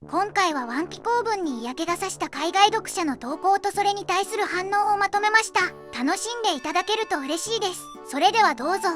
今回はワンピ公文に嫌気がさした海外読者の投稿とそれに対する反応をまとめました。楽しんでいただけると嬉しいです。それではどうぞ。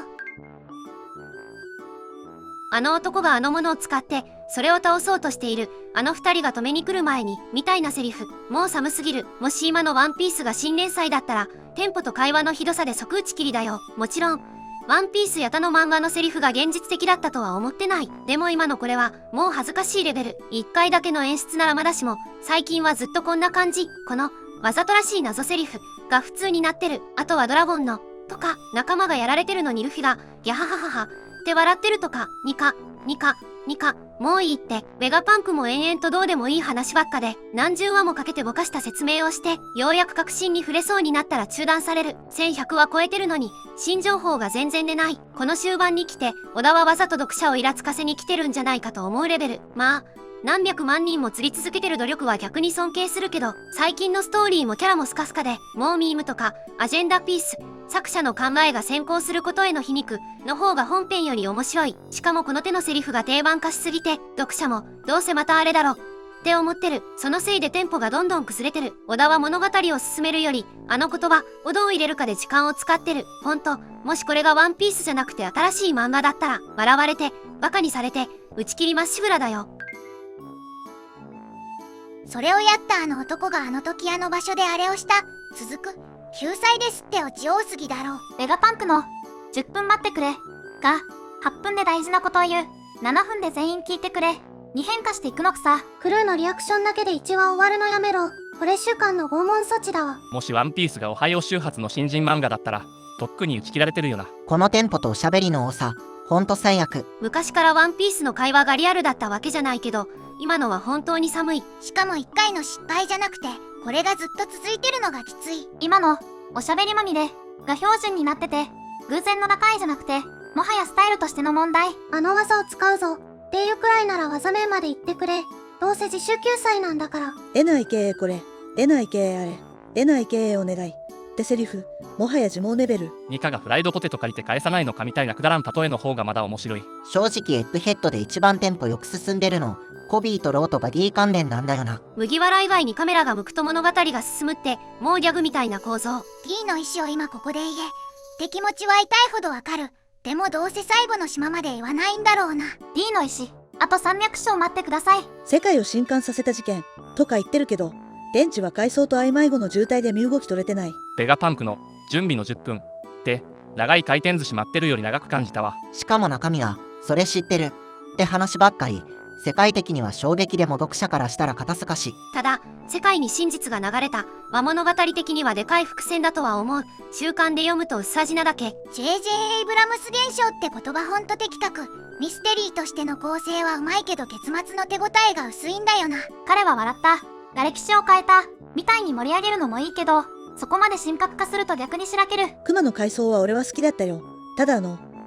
あの男があのものを使ってそれを倒そうとしている。あの二人が止めに来る前にみたいなセリフ。もう寒すぎる。もし今のワンピースが新連載だったらテンポと会話のひどさで即打ち切りだよ。もちろんワンピースや他の漫画のセリフが現実的だったとは思ってない。でも今のこれはもう恥ずかしいレベル。一回だけの演出ならまだしも最近はずっとこんな感じ。このわざとらしい謎セリフが普通になってる。あとはドラゴンのとか仲間がやられてるのにルフィがギャハハハハって笑ってるとかニカニカニカ。もういいって。ベガパンクも延々とどうでもいい話ばっかで何十話もかけてぼかした説明をしてようやく確信に触れそうになったら中断される。1100話超えてるのに新情報が全然出ない。この終盤に来て小田はわざと読者をイラつかせに来てるんじゃないかと思うレベル。まあ何百万人も釣り続けてる努力は逆に尊敬するけど、最近のストーリーもキャラもスカスカでもうミームとかアジェンダピース作者の考えが先行することへの皮肉の方が本編より面白い。しかもこの手のセリフが定番化しすぎて読者もどうせまたあれだろって思ってる。そのせいでテンポがどんどん崩れてる。小田は物語を進めるよりあの言葉をどう入れるかで時間を使ってる。ほんともしこれがワンピースじゃなくて新しい漫画だったら笑われてバカにされて打ち切りまっしぐらだよ。それをやったあの男があの時あの場所であれをした。続く。救済ですってオチ多すぎだろ。ベガパンクの10分待ってくれが8分で大事なことを言う。7分で全員聞いてくれに変化していくのくさ。クルーのリアクションだけで1話終わるのやめろ。これ週間の拷問措置だわ。もしワンピースがオハイオ周発の新人漫画だったらとっくに打ち切られてるよな。このテンポとおしゃべりの多さ、ほんと最悪。昔からワンピースの会話がリアルだったわけじゃないけど今のは本当に寒い。しかも1回の失敗じゃなくてこれがずっと続いてるのがきつい。今のおしゃべりまみれが標準になってて偶然の打開じゃなくてもはやスタイルとしての問題。あの技を使うぞっていうくらいなら技名まで言ってくれ。どうせ自習救済なんだから。NIKA これ NIKA あれ NIKA お願いってセリフもはや呪文レベル。ニカがフライドポテト借りて返さないのかみたいなくだらん例えの方がまだ面白い。正直エッグヘッドで一番テンポよく進んでるのコビーとローとバディ関連なんだよな。麦わら以外にカメラが向くと物語が進むってもうギャグみたいな構造。 T の意思を今ここで言えって気持ちは痛いほどわかる。でもどうせ最後の島まで言わないんだろうな。 D の意思あと300章待ってください。世界を震撼させた事件とか言ってるけど電池は階層と曖昧後の渋滞で身動き取れてない。ベガパンクの準備の10分って長い回転寿司待ってるより長く感じたわ。しかも中身はそれ知ってるって話ばっかり。世界的には衝撃でも読者からしたら肩透かし。ただ世界に真実が流れた和物語的にはでかい伏線だとは思う。習慣で読むと薄味なだけ。 JJ エイブラムス現象って言葉ほんと的確。ミステリーとしての構成はうまいけど結末の手応えが薄いんだよな。彼は笑ったが歴史を変えたみたいに盛り上げるのもいいけどそこまで神格化すると逆にしらける。熊の階層は俺は好きだったよ。ただ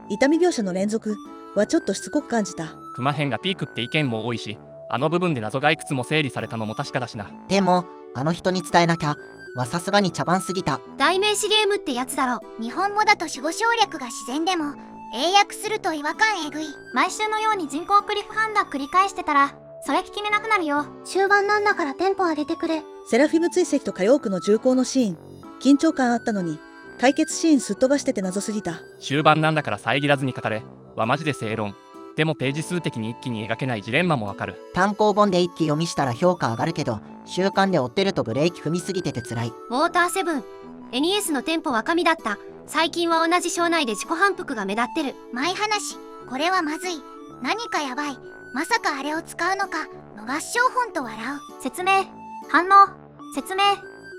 痛み描写の連続はちょっとしつこく感じた。クマ編がピークって意見も多いしあの部分で謎がいくつも整理されたのも確かだしな。でもあの人に伝えなきゃはさすがに茶番すぎた。代名詞ゲームってやつだろ。日本語だと守護省略が自然でも英訳すると違和感えぐい。毎週のように人工クリフハンガー繰り返してたらそれ聞き目なくなるよ。終盤なんだからテンポ上げてくれ。セラフィム追跡と火曜区の重工のシーン緊張感あったのに解決シーンすっ飛ばしてて謎すぎた。終盤なんだから遮らずに語れはマジで正論。でもページ数的に一気に描けないジレンマもわかる。単行本で一気読みしたら評価上がるけど週刊で追ってるとブレーキ踏みすぎてて辛い。ウォーターセブン NES のテンポは神だった。最近は同じ章内で自己反復が目立ってる。前話これはまずい。何かやばい。まさかあれを使うのか。逃し商本と笑う。説明反応説明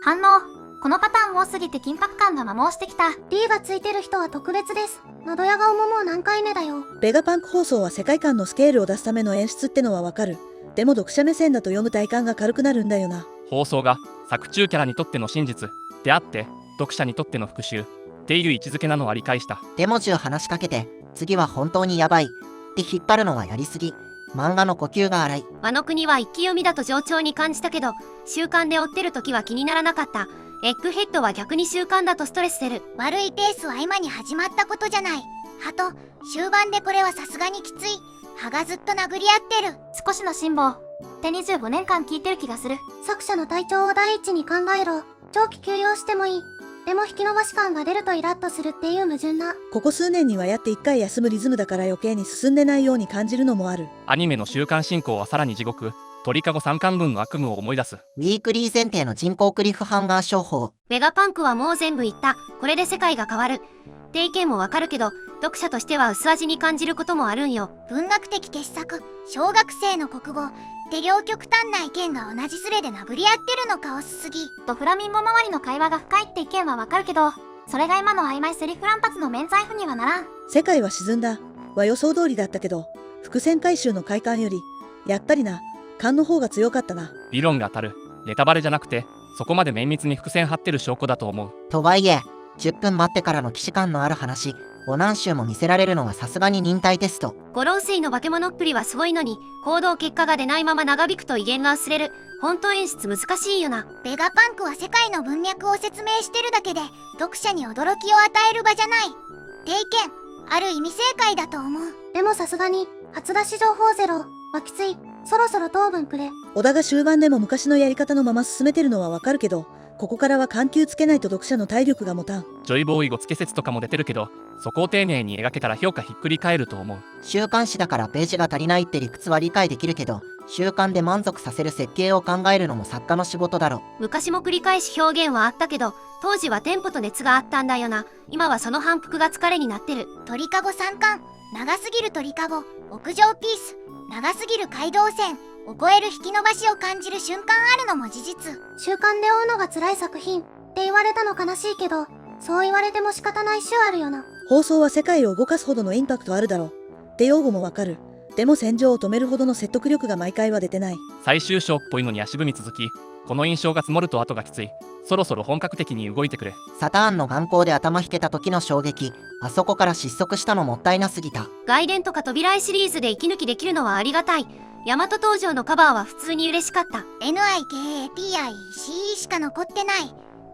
反応。このパターン多すぎて緊迫感が摩耗してきた。 D がついてる人は特別です。喉や顔ももう何回目だよ。ベガパンク放送は世界観のスケールを出すための演出ってのはわかる。でも読者目線だと読む体感が軽くなるんだよな。放送が作中キャラにとっての真実であって読者にとっての復讐っていう位置づけなのは理解した。でも10話しかけて次は本当にヤバいって引っ張るのはやりすぎ。漫画の呼吸が荒い。ワノ国は一気読みだと冗長に感じたけど習慣で追ってる時は気にならなかった。エッグヘッドは逆に習慣だとストレス出る。悪いペースは今に始まったことじゃない。ハト終盤でこれはさすがにきつい。歯がずっと殴り合ってる。少しの辛抱って25年間聞いてる気がする。作者の体調を第一に考えろ。長期休養してもいい。でも引き延ばし感が出るとイラッとするっていう矛盾な。ここ数年にはやって1回休むリズムだから余計に進んでないように感じるのもある。アニメの週刊進行はさらに地獄。鳥かご3巻分の悪夢を思い出す。ウィークリー前提の人工クリフハンガー商法。ベガパンクはもう全部言った。これで世界が変わる。って意見もわかるけど、読者としては薄味に感じることもあるんよ。文学的傑作、小学生の国語って両極端な意見が同じスレで殴り合ってるのか遅すぎ。フラミンゴ周りの会話が深いって意見はわかるけど、それが今の曖昧セリフ乱発の免罪符にはならん。世界は沈んだは予想通りだったけど、伏線回収の快感よりやっぱりな勘の方が強かったな。理論が当たる。ネタバレじゃなくてそこまで綿密に伏線張ってる証拠だと思う。とはいえ、10分待ってからの既視感のある話を何週も見せられるのはさすがに忍耐テスト。五老星の化け物っぷりはすごいのに、行動結果が出ないまま長引くと威厳が薄れる。本当演出難しいよな。ベガパンクは世界の文脈を説明してるだけで読者に驚きを与える場じゃない。って意見、ある意味正解だと思う。でもさすがに初出し情報ゼロはきつい。そろそろ糖分くれ。小田が終盤でも昔のやり方のまま進めてるのはわかるけど、ここからは緩急つけないと読者の体力が持たん。ジョイボーイ語付け説とかも出てるけど、そこを丁寧に描けたら評価ひっくり返ると思う。週刊誌だからページが足りないって理屈は理解できるけど、週刊で満足させる設計を考えるのも作家の仕事だろ。昔も繰り返し表現はあったけど、当時はテンポと熱があったんだよな。今はその反復が疲れになってる。鳥かご3巻、長すぎる鳥かご、屋上ピース、長すぎる街道線を超える引き伸ばしを感じる瞬間あるのも事実。習慣で追うのが辛い作品って言われたの悲しいけど、そう言われても仕方ない週あるよな。放送は世界を動かすほどのインパクトあるだろって用語もわかる。でも戦場を止めるほどの説得力が毎回は出てない。最終章っぽいのに足踏み続き、この印象が積もると後がきつい。そろそろ本格的に動いてくれ。サターンの眼光で頭引けた時の衝撃、あそこから失速したのもったいなすぎた。外伝とか扉絵シリーズで息抜きできるのはありがたい。大和登場のカバーは普通に嬉しかった。 NIKAPICE しか残ってないっ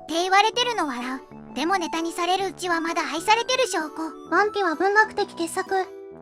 て言われてるの笑う。でもネタにされるうちはまだ愛されてる証拠。ワンピは文学的傑作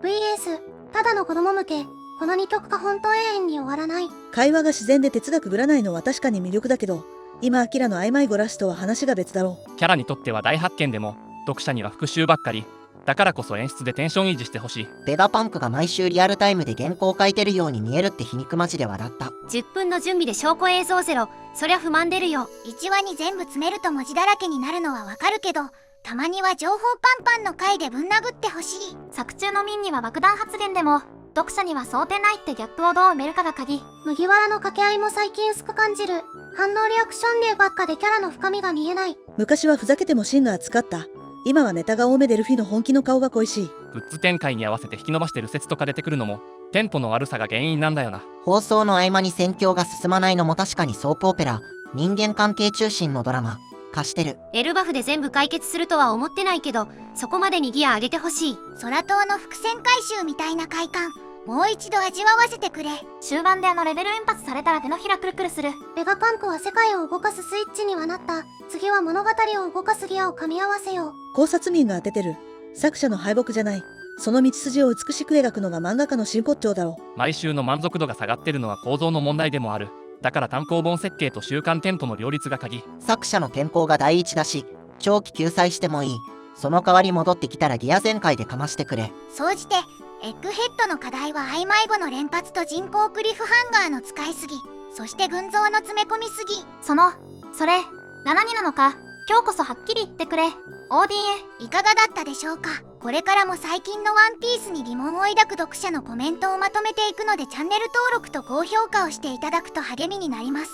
VS ただの子供向け。この2曲が本当永遠に終わらない。会話が自然で哲学ぶらないのは確かに魅力だけど、今アキラの曖昧語ラスとは話が別だろう。キャラにとっては大発見でも、読者には復習ばっかり。だからこそ演出でテンション維持してほしい。ベガパンクが毎週リアルタイムで原稿を書いてるように見えるって皮肉マジで笑った。10分の準備で証拠映像ゼロ。そりゃ不満出るよ。1話に全部詰めると文字だらけになるのはわかるけど、たまには情報パンパンの回でぶん殴ってほしい。作中の民には爆弾発言でも、読者には想定ないってギャップをどう埋めるかが鍵。麦わらの掛け合いも最近薄く感じる。反応リアクション例ばっかでキャラの深みが見えない。昔はふざけても芯が厚かった。今はネタが多めでルフィの本気の顔が恋しい。グッズ展開に合わせて引き伸ばしてる説とか出てくるのも、テンポの悪さが原因なんだよな。放送の合間に戦況が進まないのも確かにソープオペラ、人間関係中心のドラマ化してる。エルバフで全部解決するとは思ってないけど、そこまでにギア上げてほしい。空島の伏線回収みたいな快感、もう一度味わわせてくれ。終盤でレベル連発されたら手のひらクルクルする。ベガパンクは世界を動かすスイッチにはなった。次は物語を動かすギアを噛み合わせよう。考察民が当ててる。作者の敗北じゃない。その道筋を美しく描くのが漫画家の真骨頂だろう。毎週の満足度が下がってるのは構造の問題でもある。だから単行本設計と週刊テンポの両立が鍵。作者の転校が第一だし、長期救済してもいい。その代わり戻ってきたらギア全開でかましてくれ。総じてエッグヘッドの課題は曖昧語の連発と人工クリフハンガーの使いすぎ、そして群像の詰め込みすぎ。それ7になのか。今日こそはっきり言ってくれ。ODA いかがだったでしょうか。これからも最近のワンピースに疑問を抱く読者のコメントをまとめていくので、チャンネル登録と高評価をしていただくと励みになります。